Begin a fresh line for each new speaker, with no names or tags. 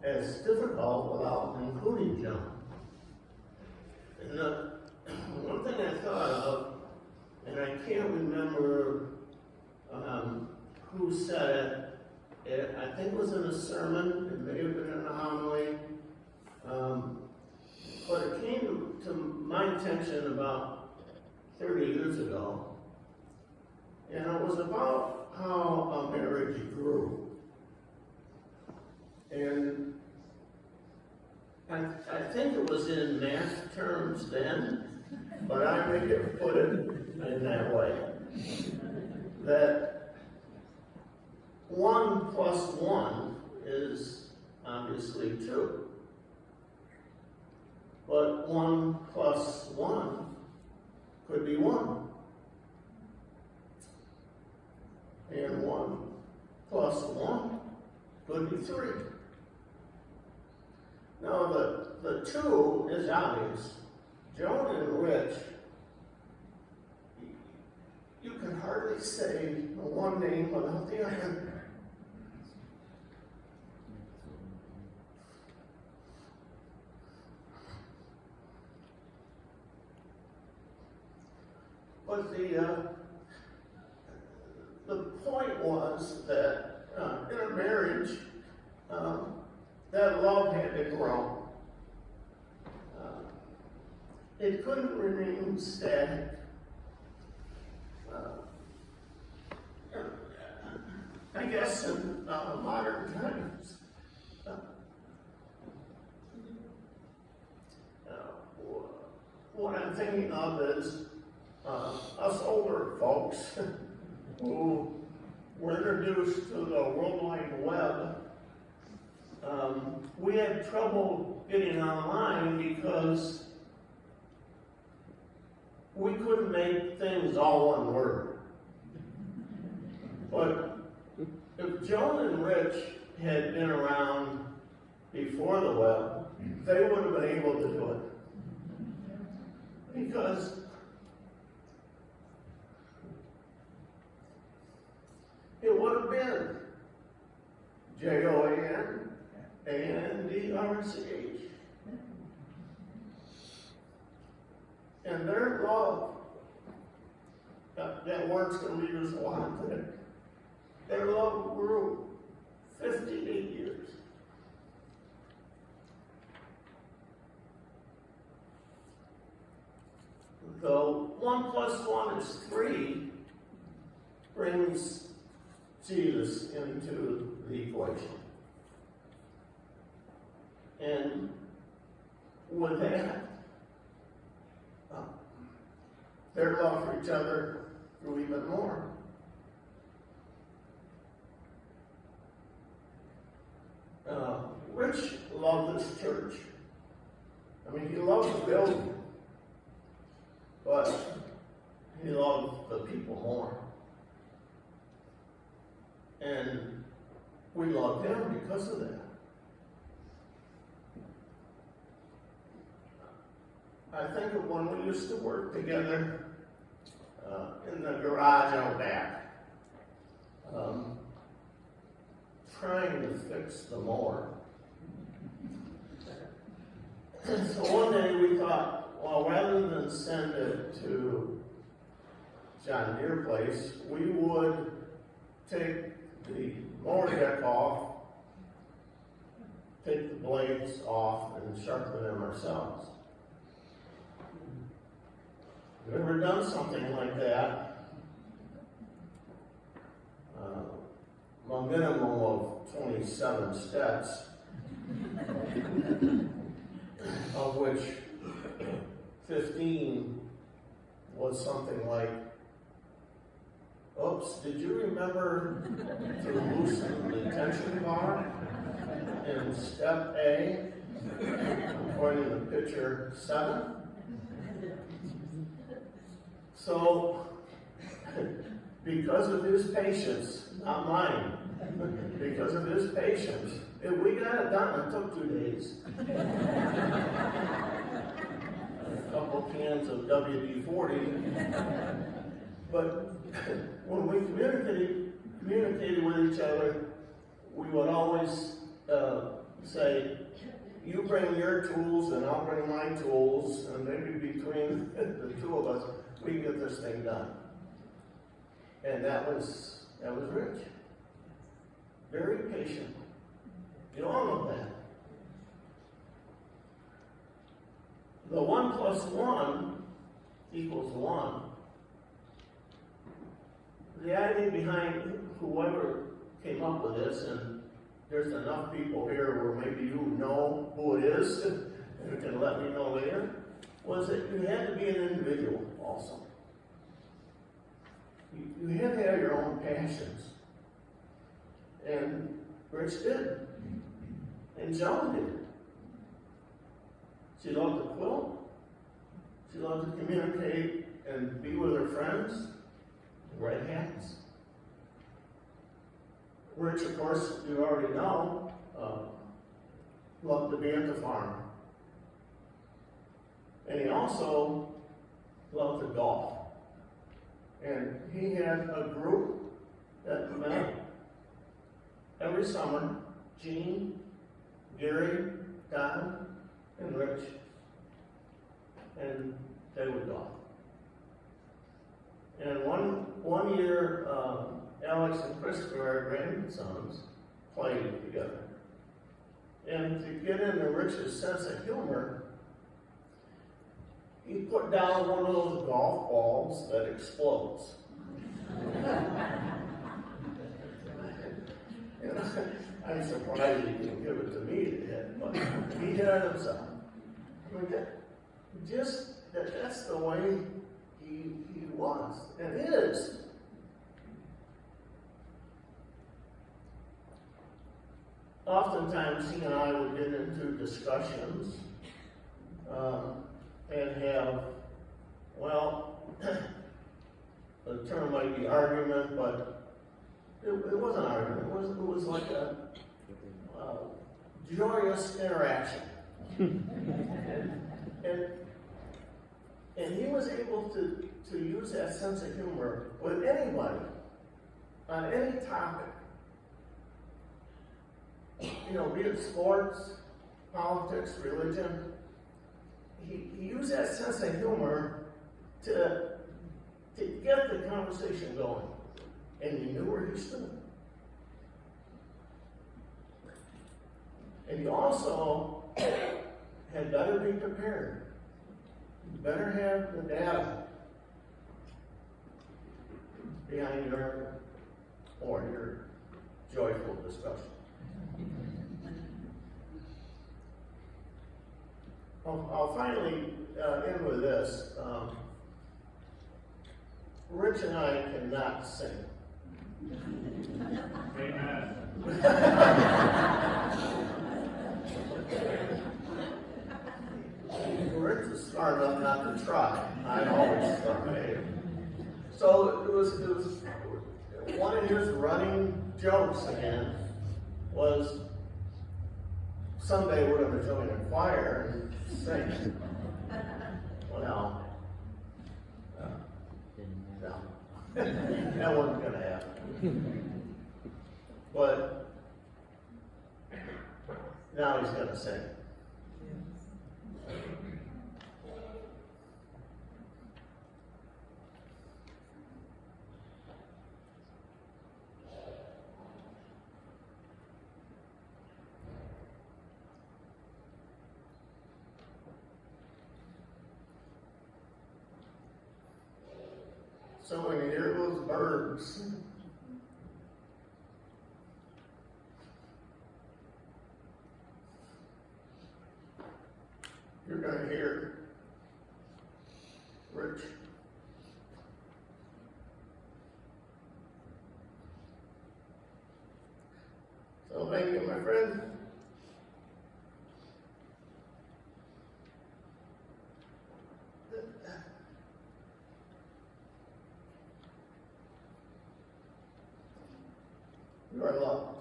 as difficult without including John. And one thing I thought of, and I can't remember who said it, I think it was in a sermon, it may have been in a homily, but it came to my attention about 30 years ago, and it was about how a marriage grew. And I think it was in math terms then, but I may have put it in that way. That 1 plus 1 is obviously 2. But 1 plus 1 could be 1. And 1 plus 1 could be 3. Now the 2 is obvious. Joan and Rich, you can hardly say one name without the other. But the point was that in a marriage, that love had to grow. It couldn't remain static. I guess in modern times, what I'm thinking of is us older folks who were introduced to the World Wide Web. We had trouble getting online because we couldn't make things all one word. But if Joan and Rich had been around before the web, they would have been able to do it. Because it would have been JOANANDRCH. And their love, that word's going to be used a lot today, their love grew 58 years. Though 1 plus 1 is 3, brings Jesus into the equation. And with that, their love for each other grew even more. Rich loved this church. I mean, he loved the building, but he loved the people more. And we loved him because of that. I think of when we used to work together in the garage out back, trying to fix the mower. So one day we thought, well, rather than send it to John Deere Place, we would take the mower deck off, take the blades off, and sharpen them ourselves. Have you ever done something like that? A minimum of 27 steps, of which 15 was something like, oops, did you remember to loosen the tension bar in step A, according to picture 7? So, because of his patience, not mine, because of his patience, we got it done. It took 2 days. A couple cans of WD-40. But when we communicated with each other, we would always say, you bring your tools and I'll bring my tools, and maybe between the two of us, we can get this thing done. And that was Rich. Very patient. You all know that. The 1 + 1 = 1. The idea behind whoever came up with this, and there's enough people here where maybe you know who it is, and you can let me know later, was that you had to be an individual also. You had to have your own passions. And Rich did. And Joan did. She loved to quilt. She loved to communicate and be with her friends and write hats. Rich, of course, you already know, loved to be at the farm. And he also loved to golf. And he had a group that met every summer: Gene, Gary, Don, and Rich. And they would golf. And one year, Alex and Christopher, our grandsons, played together. And to get into Rich's sense of humor, he put down one of those golf balls that explodes. And I'm surprised he didn't give it to me to hit, but he did it himself. I mean, that's the way he was, and is. Oftentimes, he and I would get into discussions and have, well, the term might be argument, but it wasn't argument. It was like a joyous interaction. and he was able to use that sense of humor with anybody, on any topic. You know, be it sports, politics, religion. He used that sense of humor to get the conversation going. And he knew where he stood. And you also had better be prepared. You better have the data behind your joyful discussion. I'll finally end with this. Rich and I cannot sing.
Amen.
Rich is smart enough not to try. I always try. So it was one of his running jokes again was someday we're going to join a choir and sing. Well, no. That wasn't going to happen. But now he's going to sing. So when you hear those birds, you're going to hear Rich. So thank you, my friend. You are loved.